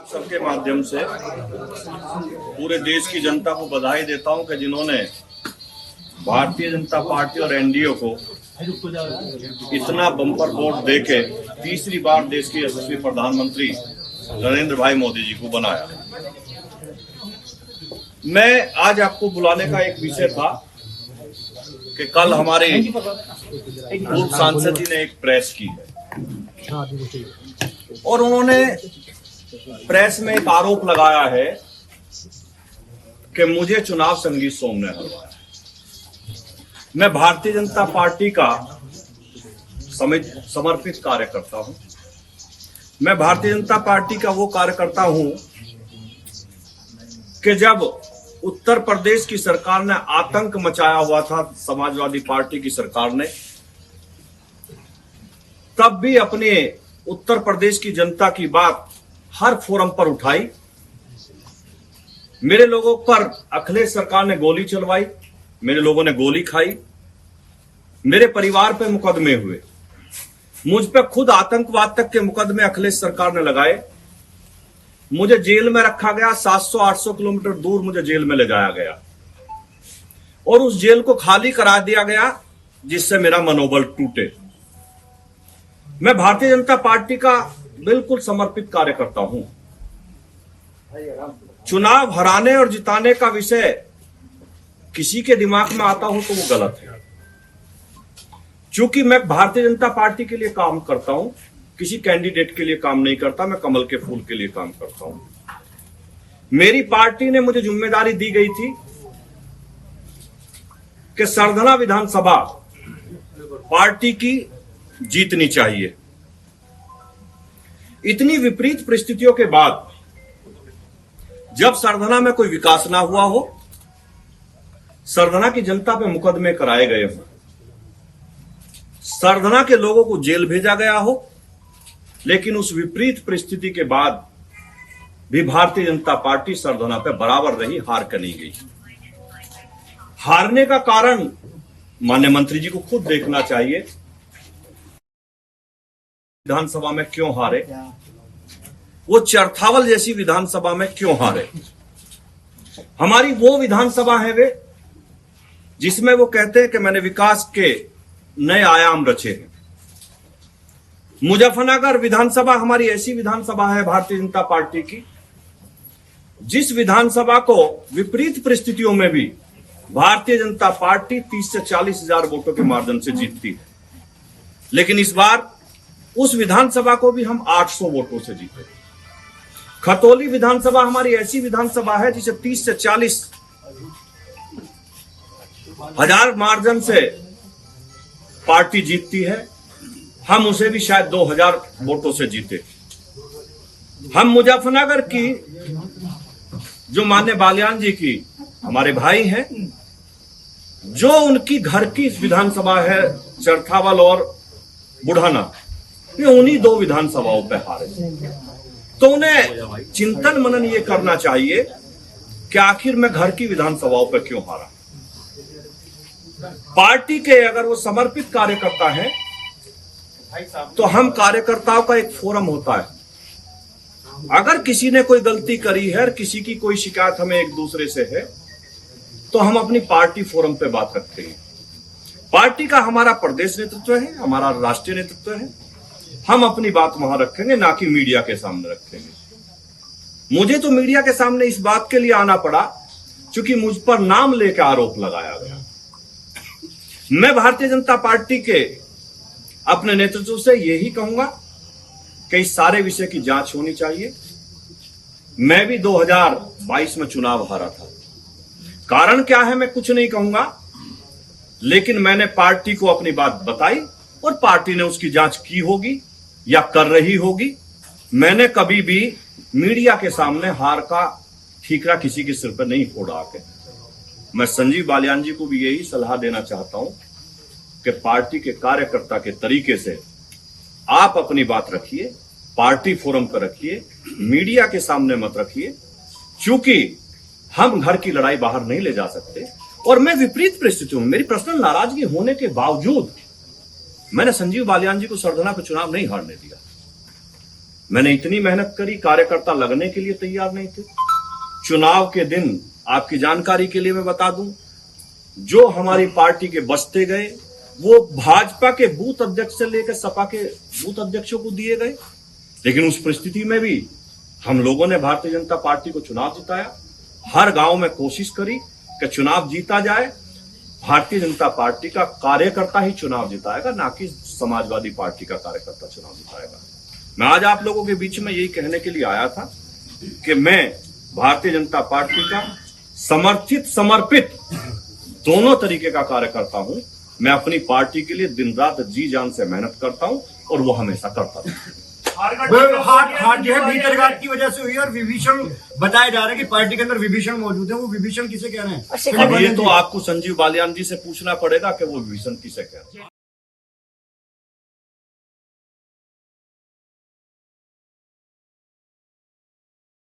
आप सबके माध्यम से पूरे देश की जनता को बधाई देता हूं कि जिन्होंने भारतीय जनता पार्टी और एनडीए को इतना बम्पर वोट देके तीसरी बार देश के यशस्वी प्रधानमंत्री नरेंद्र भाई मोदी जी को बनाया। मैं आज आपको बुलाने का एक विषय था कि कल हमारे पूर्व सांसद जी ने एक प्रेस की और उन्होंने प्रेस में एक आरोप लगाया है कि मुझे चुनाव संगीत सोम ने हरवाया। मैं भारतीय जनता पार्टी का समर्पित कार्यकर्ता हूं। मैं भारतीय जनता पार्टी का वो कार्यकर्ता हूं कि जब उत्तर प्रदेश की सरकार ने आतंक मचाया हुआ था, समाजवादी पार्टी की सरकार ने, तब भी अपने उत्तर प्रदेश की जनता की बात हर फोरम पर उठाई। मेरे लोगों पर अखिलेश सरकार ने गोली चलवाई, मेरे लोगों ने गोली खाई, मेरे परिवार पे मुकदमे हुए, मुझ पे खुद आतंकवाद तक के मुकदमे अखिलेश सरकार ने लगाए। मुझे जेल में रखा गया, 700-800 किलोमीटर दूर मुझे जेल में ले जाया गया और उस जेल को खाली करा दिया गया जिससे मेरा मनोबल टूटे। मैं भारतीय जनता पार्टी का बिल्कुल समर्पित कार्यकर्ता हूं। चुनाव हराने और जिताने का विषय किसी के दिमाग में आता हो तो वो गलत है। चूंकि मैं भारतीय जनता पार्टी के लिए काम करता हूं, किसी कैंडिडेट के लिए काम नहीं करता, मैं कमल के फूल के लिए काम करता हूं। मेरी पार्टी ने मुझे जिम्मेदारी दी गई थी कि सरधना विधानसभा पार्टी की जीतनी चाहिए। इतनी विपरीत परिस्थितियों के बाद जब सरधना में कोई विकास ना हुआ हो, सरधना की जनता पे मुकदमे कराए गए हो, सरधना के लोगों को जेल भेजा गया हो, लेकिन उस विपरीत परिस्थिति के बाद भी भारतीय जनता पार्टी सरधना पे बराबर रही, हार कर नहीं गई। हारने का कारण माननीय मंत्री जी को खुद देखना चाहिए। विधानसभा में क्यों हारे, वो चरथावल जैसी विधानसभा में क्यों हारे। हमारी वो विधानसभा है वे जिसमें वो कहते हैं कि मैंने विकास के नए आयाम रचे हैं। मुजफ्फरनगर विधानसभा हमारी ऐसी विधानसभा है भारतीय जनता पार्टी की जिस विधानसभा को विपरीत परिस्थितियों में भी भारतीय जनता पार्टी 30 से 40 हजार वोटों के मार्जिन से जीतती है। लेकिन इस बार उस विधानसभा को भी हम 800 वोटों से जीते। खतौली विधानसभा हमारी ऐसी विधानसभा है जिसे 30 से 40 हजार मार्जिन से पार्टी जीतती है। हम उसे भी शायद 2000 वोटों से जीते। हम मुजफ्फरनगर की जो माननीय बालियान जी की हमारे भाई हैं, जो उनकी घर की विधानसभा है चरथावल और बुढ़ाना, ये उन्हीं दो विधानसभाओं पे हारे। तो उन्हें चिंतन मनन ये करना चाहिए कि आखिर मैं घर की विधानसभाओं पे क्यों हारा। पार्टी के अगर वो समर्पित कार्यकर्ता हैं तो हम कार्यकर्ताओं का एक फोरम होता है। अगर किसी ने कोई गलती करी है और किसी की कोई शिकायत हमें एक दूसरे से है तो हम अपनी पार्टी फोरम पे बात रखते हैं। पार्टी का हमारा प्रदेश नेतृत्व है, हमारा राष्ट्रीय नेतृत्व है, हम अपनी बात वहां रखेंगे, ना कि मीडिया के सामने रखेंगे। मुझे तो मीडिया के सामने इस बात के लिए आना पड़ा क्योंकि मुझ पर नाम लेकर आरोप लगाया गया। मैं भारतीय जनता पार्टी के अपने नेतृत्व से यही कहूंगा कि इस सारे विषय की जांच होनी चाहिए। मैं भी 2022 में चुनाव हारा था। कारण क्या है मैं कुछ नहीं कहूंगा, लेकिन मैंने पार्टी को अपनी बात बताई और पार्टी ने उसकी जांच की होगी या कर रही होगी। मैंने कभी भी मीडिया के सामने हार का ठीकरा किसी के सिर पर नहीं फोड़ा के। मैं संजीव बालियान जी को भी यही सलाह देना चाहता हूं कि पार्टी के कार्यकर्ता के तरीके से आप अपनी बात रखिए, पार्टी फोरम पर रखिए, मीडिया के सामने मत रखिए, क्योंकि हम घर की लड़ाई बाहर नहीं ले जा सकते। और मैं विपरीत परिस्थितियों में, मेरी पर्सनल नाराजगी होने के बावजूद मैंने संजीव बालियान जी को सरधना पे चुनाव नहीं हारने दिया। मैंने इतनी मेहनत करी, कार्यकर्ता लगने के लिए तैयार नहीं थे। चुनाव के दिन आपकी जानकारी के लिए मैं बता दूं, जो हमारी पार्टी के बचते गए वो भाजपा के बूथ अध्यक्ष से लेकर सपा के बूथ अध्यक्षों को दिए गए। लेकिन उस परिस्थिति में भी हम लोगों ने भारतीय जनता पार्टी को चुनाव जिताया। हर गांव में कोशिश करी कि चुनाव जीता जाए। भारतीय जनता पार्टी का कार्यकर्ता ही चुनाव जिताएगा, ना कि समाजवादी पार्टी का कार्यकर्ता चुनाव जिताएगा। मैं आज आप लोगों के बीच में यही कहने के लिए आया था कि मैं भारतीय जनता पार्टी का समर्थित समर्पित दोनों तरीके का कार्यकर्ता हूं। मैं अपनी पार्टी के लिए दिन रात जी जान से मेहनत करता हूं और वो हमेशा करता रहूं। हार जो है भीतरघात की वजह से हुई और विभीषण बताया जा रहा है कि पार्टी के अंदर विभीषण मौजूद है। वो विभीषण किसे कह रहे हैं? अब ये तो आपको संजीव बालियान जी से पूछना पड़ेगा कि वो विभीषण किसे कह रहे हैं।